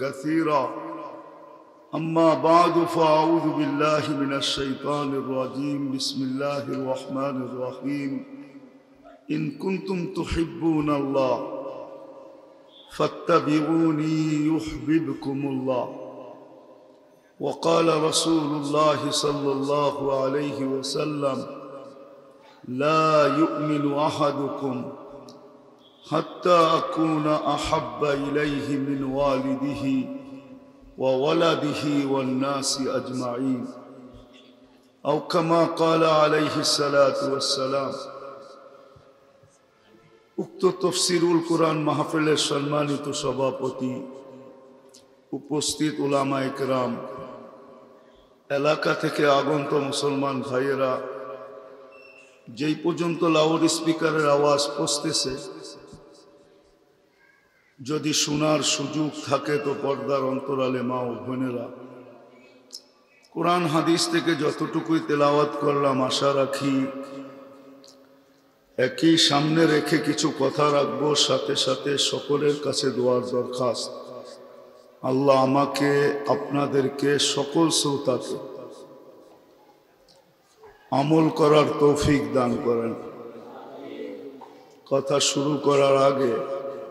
كثيرا أما بعد فأعوذ بالله من الشيطان الرجيم بسم الله الرحمن الرحيم إن كنتم تحبون الله فاتبعوني يحببكم الله وقال رسول الله صلى الله عليه وسلم لا يؤمن أحدكم حتى أكون أحب إليه من والده وولده والناس أجمعين أو كما قال عليه الصلاة والسلام। উক্ত তফসিরুল কুরআন মাহফিলের সম্মানিত সভাপতি, উপস্থিত উলামায়ে কেরাম, এলাকা থেকে আগত মুসলমান ভাইয়েরা, যেই পর্যন্ত লাউড স্পিকারের আওয়াজ পৌঁছতেছে, যদি শোনার সুযোগ থাকে তো পর্দার অন্তরালে মা ও বোনেরা, কোরআন হাদিস থেকে যতটুকুই তেলাওয়াত করলাম আশা রাখি একই সামনে রেখে কিছু কথা রাখবো, সাথে সাথে সকলের কাছে দোয়ার দরখাস্ত। আল্লাহ আমাকে আপনাদেরকে সকল শ্রোতাকে আমল করার তৌফিক দান করেন। কথা শুরু করার আগে